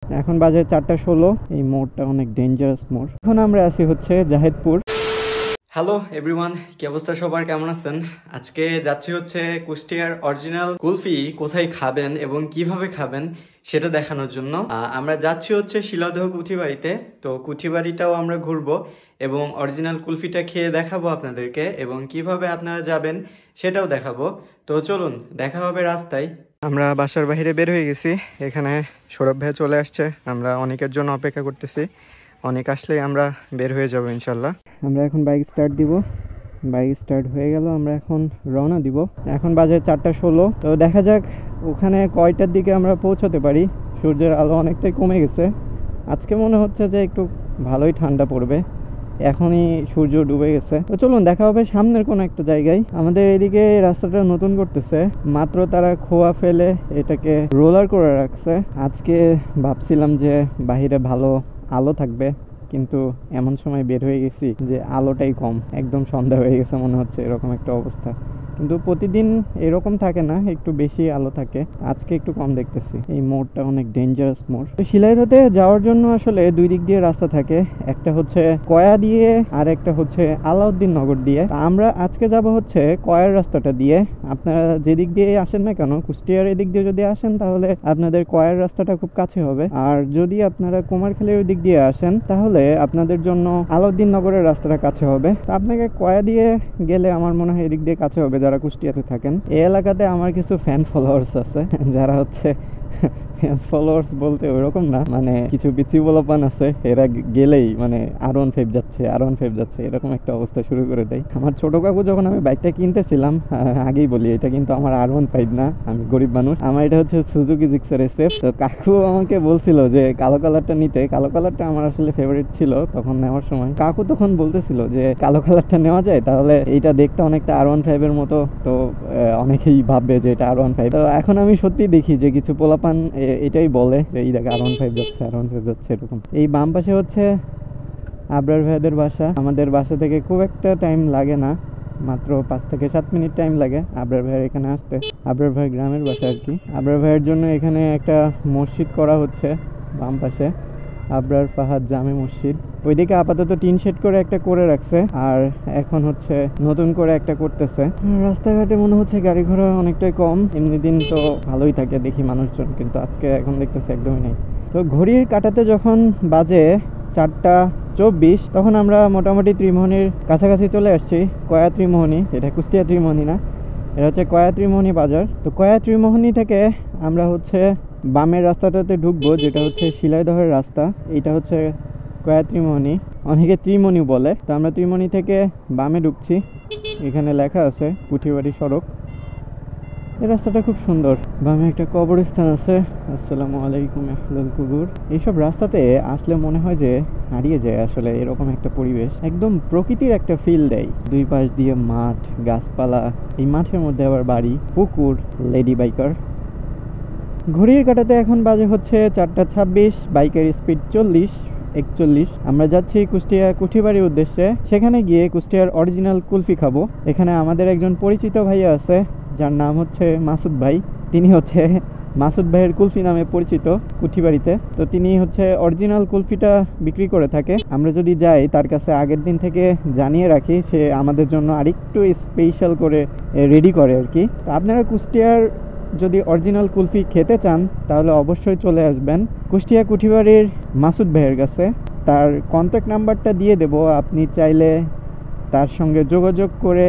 এখন বাজে 4:16। এই মোড়টা অনেক ডেঞ্জারাস মোড়। এখন আমরা আছি হচ্ছে জাহেদপুর। হ্যালো এভরিওয়ান, কি অবস্থা সবার, কেমন আছেন? আজকে যাচ্ছি হচ্ছে কুষ্টিয়ার অরিজিনাল কুলফি কোথায় খাবেন এবং কিভাবে খাবেন সেটা দেখানোর জন্য। আমরা যাচ্ছি হচ্ছে শিলাদহ কুঠিবাড়িতে। তো কুঠিবাড়িটাও আমরা ঘুরবো এবং অরিজিনাল কুলফিটা খেয়ে দেখাবো আপনাদেরকে, এবং কিভাবে আপনারা যাবেন সেটাও দেখাবো। তো চলুন, দেখা হবে রাস্তায়। আমরা বাসার বাইরে বের হয়ে গেছি। এখানে সৌরভ ভাই চলে আসছে, আমরা অনেকের জন্য অপেক্ষা করতেছি। অনেক আসলেই আমরা বের হয়ে যাব ইনশাল্লাহ। আমরা এখন বাইক স্টার্ট দিব। বাইক স্টার্ট হয়ে গেল, আমরা এখন রওনা দিব। এখন বাজে 4:16। তো দেখা যাক ওখানে কয়টার দিকে আমরা পৌঁছাতে পারি। সূর্যের আলো অনেকটাই কমে গেছে। আজকে মনে হচ্ছে যে একটু ভালোই ঠান্ডা পড়বে, এখনই সূর্য ডুবে গেছে। তো চলুন, দেখা হবে সামনের কোনো একটা জায়গায়। আমাদের এদিকে রাস্তাটা নতুন করতেছে, মাত্র তারা খোয়া ফেলে এটাকে রোলার করে রাখছে। আজকে ভাবছিলাম যে বাহিরে ভালো আলো থাকবে, কিন্তু এমন সময় বের হয়ে গেছি যে আলোটাই কম, একদম সন্ধ্যা হয়ে গেছে মনে হচ্ছে, এরকম একটা অবস্থা। কিন্তু প্রতিদিন এরকম থাকে না, একটু বেশি আলো থাকে। আজকে একটু কম দেখতেছি। এই মোড়টা অনেক ডেঞ্জারাস মোড়। তো শিলাইদহতে যাওয়ার জন্য আসলে দুই দিক দিয়ে রাস্তা থাকে, একটা হচ্ছে কয়া দিয়ে আর একটা হচ্ছে আলাউদ্দিন নগর দিয়ে। আমরা আজকে যাব হচ্ছে কয়ার রাস্তাটা দিয়ে। আপনারা যেদিক দিয়ে আসেন না কেন, কুষ্টিয়ার এদিক দিয়ে যদি আসেন তাহলে আপনাদের কয়ার রাস্তাটা খুব কাছে হবে। আর যদি আপনারা কুমারখালীর ওই দিক দিয়ে আসেন তাহলে আপনাদের জন্য আলাউদ্দিন নগরের রাস্তাটা কাছে হবে। তো আপনাকে কয়া দিয়ে গেলে আমার মনে হয় এদিক দিয়ে কাছে হবে যারা কুষ্টিয়াতে থাকেন। এই এলাকাতে আমার কিছু ফ্যান ফলোয়ার্স আছে যারা হচ্ছে ফ্যান্স ফলোয়ার্স বলতে ওইরকম না, মানে কিছু বিচি বলপান আছে, এরা গেলেই মানে R15 যাচ্ছে, R15 যাচ্ছে, এরকম একটা অবস্থা শুরু করে দেয়। আমার ছোট কাকু যখন আমি বাইকটা কিনতেছিলাম, আগেই বলি এটা কিন্তু আমার R15 না, আমি গরিব মানুষ, আমার এটা হচ্ছে সুজুকি জিক্সার SF। তো কাকু আমাকে বলছিল যে কালো কালারটা নিতে। কালো কালারটা আমার আসলে ফেভারিট ছিল তখন নেওয়ার সময়। কাকু তখন বলতেছিল যে কালো কালারটা নেওয়া যায়, তাহলে এইটা দেখতে অনেকটা R15 এর মতো, তো অনেকেই ভাববে যে এটা R15। তো এখন আমি সত্যি দেখি যে কিছু পোলাপান এটাই বলে যে এই দেখ R15 যাচ্ছে, R15 যাচ্ছে, এরকম। এই বাম পাশে হচ্ছে আবরার ভাইদের বাসা। আমাদের বাসা থেকে খুব একটা টাইম লাগে না, মাত্র 5 থেকে 7 মিনিট টাইম লাগে আবরার ভাইয়ের এখানে আসতে। আবরার ভাই গ্রামের বাসা আর কি। আবরার ভাইয়ের জন্য এখানে একটা মসজিদ করা হচ্ছে বাম পাশে, আবরার ফাহাদ জামে মসজিদ। ওইদিকে আপাতত টিন শেড করে একটা করে রাখছে, আর এখন হচ্ছে নতুন করে একটা করতেছে। রাস্তাঘাটে মনে হচ্ছে গাড়ি ঘোড়া অনেকটাই কম। এমনি দিন তো ভালোই থাকে দেখি মানুষজন, কিন্তু আজকে এখন দেখতেছে একদমই নেই। তো ঘড়ির কাটাতে যখন বাজে 4:24, তখন আমরা মোটামুটি ত্রিমোহনীর কাছাকাছি চলে আসছি। কয়া ত্রিমোহনী, এটা কুষ্টিয়া ত্রিমোহনী না, এটা হচ্ছে কয়া ত্রিমোহনী বাজার। তো কয়া ত্রিমোহনী থেকে আমরা হচ্ছে বামের রাস্তাটাতে ঢুকবো, যেটা হচ্ছে শিলাইদহের রাস্তা। এইটা হচ্ছে কয়া ত্রিমোহনী, অনেকে ত্রিমণি বলে। তো আমরা ত্রিমণি থেকে বামে ঢুকছি। এখানে লেখা আছে কুঠিবাড়ি সড়ক। এই রাস্তাটা খুব সুন্দর। বামে একটা কবরস্থান আছে, আসসালামু আলাইকুম আহলাল কুবুর। এইসব রাস্তাতে আসলে মনে হয় যে হারিয়ে যায় আসলে, এরকম একটা পরিবেশ, একদম প্রকৃতির একটা ফিল দেয়। দুই পাশ দিয়ে মাঠ, গাছপালা, এই মাঠের মধ্যে আবার বাড়ি, পুকুর, লেডি বাইকার। ঘড়ির কাটাতে এখন বাজে হচ্ছে 4:26, বাইকের স্পিড 40-41। আমরা যাচ্ছি কুষ্টিয়া কুঠিবাড়ির উদ্দেশ্যে। সেখানে গিয়ে কুষ্টিয়ার অরিজিনাল কুলফি খাবো। এখানে আমাদের একজন পরিচিত ভাইয়া আছে যার নাম হচ্ছে মাসুদ ভাই। তিনি হচ্ছে মাসুদ ভাইয়ের কুলফি নামে পরিচিত কুঠিবাড়িতে। তো তিনি হচ্ছে অরিজিনাল কুলফিটা বিক্রি করে থাকে। আমরা যদি যাই তার কাছে আগের দিন থেকে জানিয়ে রাখি, সে আমাদের জন্য আরেকটু স্পেশাল করে রেডি করে আর কি। তো আপনারা কুষ্টিয়ার যদি অরিজিনাল কুলফি খেতে চান তাহলে অবশ্যই চলে আসবেন কুষ্টিয়া কুঠিবাড়ির মাসুদ ভাইয়ের কাছে। তার কন্ট্যাক্ট নাম্বারটা দিয়ে দেব, আপনি চাইলে তার সঙ্গে যোগাযোগ করে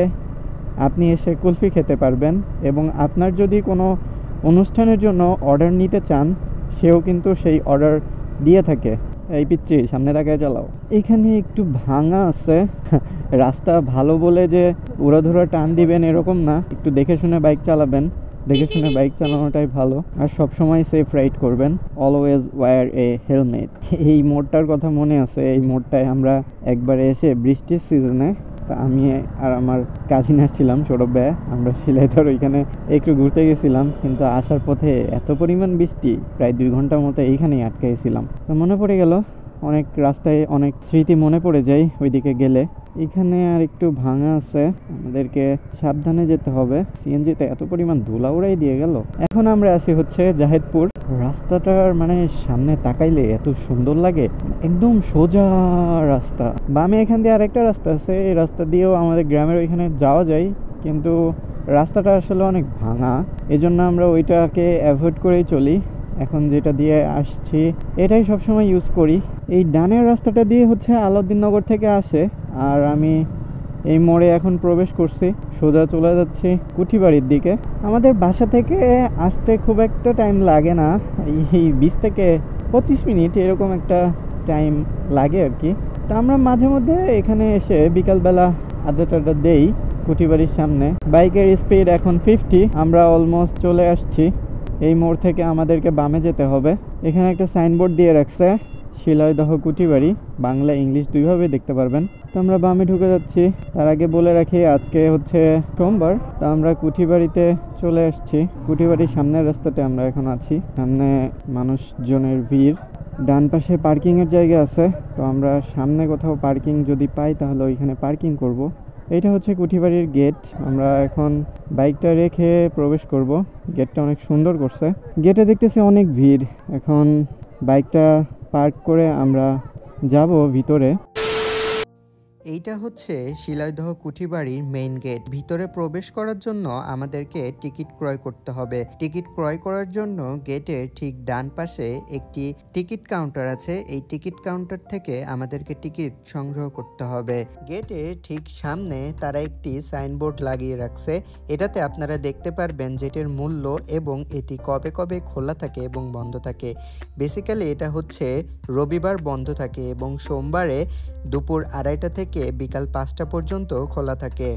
আপনি এসে কুলফি খেতে পারবেন। এবং আপনার যদি কোনো অনুষ্ঠানের জন্য অর্ডার নিতে চান, সেও কিন্তু সেই অর্ডার দিয়ে থাকে। এই পিচ্ছি সামনে তাকায় চালাও। এখানে একটু ভাঙা আছে, রাস্তা ভালো বলে যে উড়াধুরা টান দিবেন এরকম না, একটু দেখে শুনে বাইক চালাবেন। দেখে শুনে বাইক চালানোটাই ভালো, আর সবসময় সেফ রাইড করবেন। অলওয়েজ ওয়্যার এ হেলমেট। এই মোড়টার কথা মনে আছে, এই মোড়টায় আমরা একবারে এসে বৃষ্টির সিজনে আমি আর আমার কাজিন আসছিলাম সৌরভ ভাই, আমরা শিলাইদহ ওইখানে একটু ঘুরতে গেছিলাম, কিন্তু আসার পথে এত পরিমাণ বৃষ্টি প্রায় 2 ঘন্টার মতো এইখানেই আটকাইছিলাম। তো মনে পড়ে গেল অনেক রাস্তায় অনেক স্মৃতি মনে পড়ে যায় ওইদিকে গেলে। এখানে আর একটু ভাঙা আছে, আমাদেরকে সাবধানে যেতে হবে। সিএনজিতে এত পরিমাণ ধুলা উড়াই দিয়ে গেল। এখন আমরা আছি হচ্ছে জাহেদপুর। রাস্তাটার মানে সামনে তাকাইলে এত সুন্দর লাগে, একদম সোজা রাস্তা। বামে এখান দিয়ে আরেকটা রাস্তা আছে, এই রাস্তা দিয়েও আমাদের গ্রামের ওইখানে যাওয়া যায়, কিন্তু রাস্তাটা আসলে অনেক ভাঙা, এজন্য আমরা ওইটাকে অ্যাভয়েড করেই চলি। এখন যেটা দিয়ে আসছি এটাই সবসময় ইউজ করি। এই ডানের রাস্তাটা দিয়ে হচ্ছে আলাউদ্দিননগর থেকে আসে, আর আমি এই মোড়ে এখন প্রবেশ করছি, সোজা চলে যাচ্ছি কুঠিবাড়ির দিকে। আমাদের বাসা থেকে আসতে খুব একটা টাইম লাগে না, এই 20 থেকে 25 মিনিট এরকম একটা টাইম লাগে আর কি। তা আমরা মাঝে মধ্যে এখানে এসে বিকালবেলা আড্ডা টাড্ডা দেই কুঠিবাড়ির সামনে। বাইকের স্পিড এখন 50, আমরা অলমোস্ট চলে আসছি। এই মোড় থেকে আমাদেরকে বামে যেতে হবে। এখানে একটা সাইনবোর্ড দিয়ে রাখছে শিলাইদহ কুঠিবাড়ি, বাংলা ইংলিশ দুইভাবে দেখতে পারবেন। তো আমরা বামে ঢুকে যাচ্ছি। তার আগে বলে রাখি আজকে হচ্ছে সোমবার, তো আমরা কুঠিবাড়িতে চলে আসছি। কুঠিবাড়ির সামনের রাস্তাতে আমরা এখন আছি। সামনে মানুষজনের ভিড়, ডান পাশে পার্কিং এর জায়গা আছে, তো আমরা সামনে কোথাও পার্কিং যদি পাই তাহলে ওইখানে পার্কিং করব। এইটা হচ্ছে কুঠিবাড়ির গেট। আমরা এখন বাইকটা রেখে প্রবেশ করব। গেটটা অনেক সুন্দর করছে। গেটে দেখতেছি অনেক ভিড়। এখন বাইকটা পার্ক করে আমরা যাব ভিতরে। এইটা হচ্ছে শিলাইদহ কুঠিবাড়ির মেইন গেট। ভিতরে প্রবেশ করার জন্য আমাদেরকে টিকিট ক্রয় করতে হবে। টিকিট ক্রয় করার জন্য গেটের ঠিক ডান পাশে একটি টিকিট কাউন্টার আছে। এই টিকিট কাউন্টার থেকে আমাদেরকে টিকিট সংগ্রহ করতে হবে। গেটের ঠিক সামনে তারা একটি সাইনবোর্ড লাগিয়ে রাখছে। এটাতে আপনারা দেখতে পারবেন যেটির মূল্য এবং এটি কবে কবে খোলা থাকে এবং বন্ধ থাকে। বেসিক্যালি এটা হচ্ছে রবিবার বন্ধ থাকে এবং সোমবারে দুপুর 2:30 থেকে বিকাল 5টা পর্যন্ত খোলা থাকে।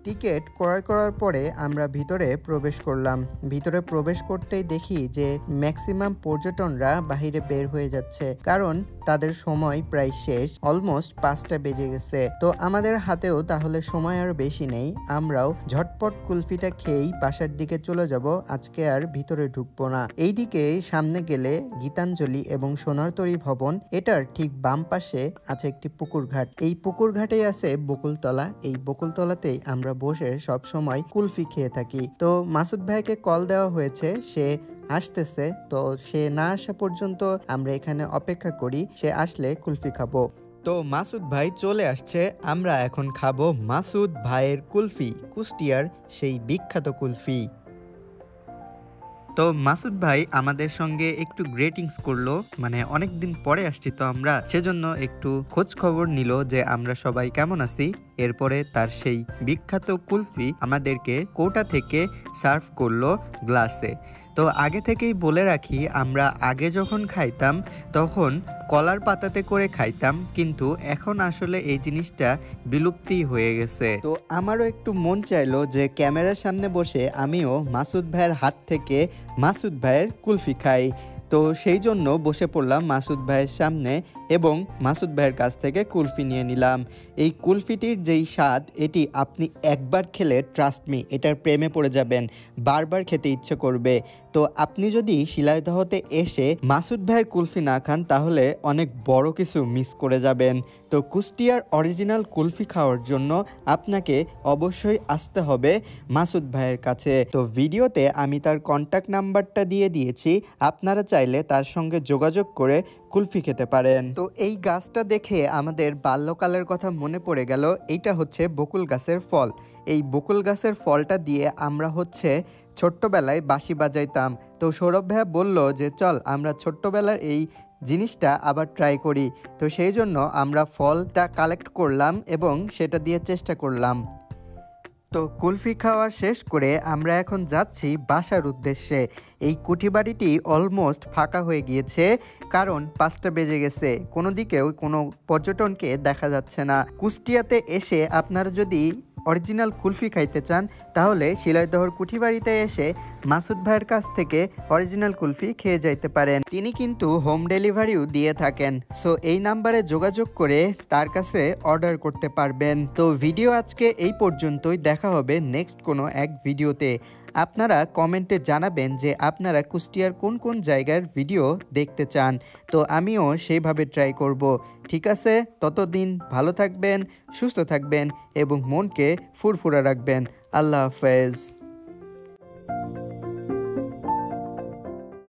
টিকিট ক্রয় করার পরে আমরা ভিতরে প্রবেশ করলাম। ভিতরে প্রবেশ করতেই দেখি যে ম্যাক্সিমাম পর্যটনরা বাহিরে বের হয়ে যাচ্ছে, কারণ তাদের সময় প্রায় শেষ, অলমোস্ট 5টা বেজে গেছে। তো আমাদের হাতেও তাহলে সময় আর বেশি নেই, আমরাও ঝটপট কুলফিটা খেয়েই বাসার দিকে চলে যাব। আজকে আর ভিতরে ঢুকবো না। এইদিকে সামনে গেলে গীতাঞ্জলি এবং সোনারতরী ভবন, এটার ঠিক বাম পাশে আছে একটি পুকুর ঘাট। এই পুকুর ঘাটেই আছে বকুলতলা। এই বকুলতলাতেই আমরা বসে সব সময় কুলফি খেয়ে থাকি। তো মাসুদ ভাইকে কল দেওয়া হয়েছে, সে আসতেছে। তো সে না আসা পর্যন্ত আমরা এখানে অপেক্ষা করি, সে আসলে কুলফি খাবো। তো মাসুদ ভাই চলে আসছে, আমরা এখন খাবো মাসুদ ভাইয়ের কুলফি, কুষ্টিয়ার সেই বিখ্যাত কুলফি। তো মাসুদ ভাই আমাদের সঙ্গে একটু গ্রেটিংস করলো, মানে অনেকদিন পরে আসছি তো আমরা, সেজন্য একটু খোঁজ খবর নিল যে আমরা সবাই কেমন আছি। এরপরে তার সেই বিখ্যাত কুলফি আমাদেরকে কৌটা থেকে সার্ভ করলো গ্লাসে। তো আগে থেকেই বলে রাখি, আমরা আগে যখন খাইতাম তখন কলার পাতাতে করে খাইতাম, কিন্তু এখন আসলে এই জিনিসটা বিলুপ্তি হয়ে গেছে। তো আমারও একটু মন চাইলো যে ক্যামেরার সামনে বসে আমিও মাসুদ ভাইয়ের হাত থেকে মাসুদ ভাইয়ের কুলফি খাই। তো সেই জন্য বসে পড়লাম মাসুদ ভাইয়ের সামনে এবং মাসুদ ভাইয়ের কাছ থেকে কুলফি নিয়ে নিলাম। এই কুলফিটির যেই স্বাদ, এটি আপনি একবার খেলে ট্রাস্ট মি এটার প্রেমে পড়ে যাবেন, বারবার খেতে ইচ্ছে করবে। তো আপনি যদি শিলাইদহতে এসে মাসুদ ভাইয়ের কুলফি না খান তাহলে অনেক বড় কিছু মিস করে যাবেন। তো কুষ্টিয়ার অরিজিনাল কুলফি খাওয়ার জন্য আপনাকে অবশ্যই আসতে হবে মাসুদ ভাইয়ের কাছে। তো ভিডিওতে আমি তার কন্ট্যাক্ট নাম্বারটা দিয়ে দিয়েছি, আপনারা চাইলে তার সঙ্গে যোগাযোগ করে কুলফি খেতে পারেন। তো এই গাছটা দেখে আমাদের বাল্যকালের কথা মনে পড়ে গেল। এইটা হচ্ছে বকুল গাছের ফল। এই বকুল গাছের ফলটা দিয়ে আমরা হচ্ছে ছোট্টবেলায় বাঁশি বাজাইতাম। তো সৌরভ ভাইয়া বলল যে চল আমরা ছোট্টবেলার এই জিনিসটা আবার ট্রাই করি। তো সেই জন্য আমরা ফলটা কালেক্ট করলাম এবং সেটা দিয়ে চেষ্টা করলাম। তো কুলফি খাওয়া শেষ করে আমরা এখন যাচ্ছি বাসার উদ্দেশ্যে। এই কুঠিবাড়িটি অলমোস্ট ফাঁকা হয়ে গিয়েছে, কারণ 5টা বেজে গেছে, কোনো দিকেও কোনো পর্যটনকে দেখা যাচ্ছে না। কুষ্টিয়াতে এসে আপনারা যদি অরিজিনাল কুলফি খাইতে চান তাহলে শিলাইদহর কুঠিবাড়িতে এসে মাসুদ ভাইয়ের কাছ থেকে অরিজিনাল কুলফি খেয়ে যাইতে পারেন। তিনি কিন্তু হোম ডেলিভারিও দিয়ে থাকেন। সো এই নাম্বারে যোগাযোগ করে তার কাছে অর্ডার করতে পারবেন। তো ভিডিও আজকে এই পর্যন্তই, দেখা হবে নেক্সট কোনো এক ভিডিওতে। আপনারা কমেন্টে জানাবেন যে আপনারা কুষ্টিয়ার কোন কোন জায়গার ভিডিও দেখতে চান, তো আমিও সেইভাবে ট্রাই করব। ঠিক আছে, ততদিন ভালো থাকবেন, সুস্থ থাকবেন এবং মনকে ফুরফুরা রাখবেন। আল্লাহ হাফেজ।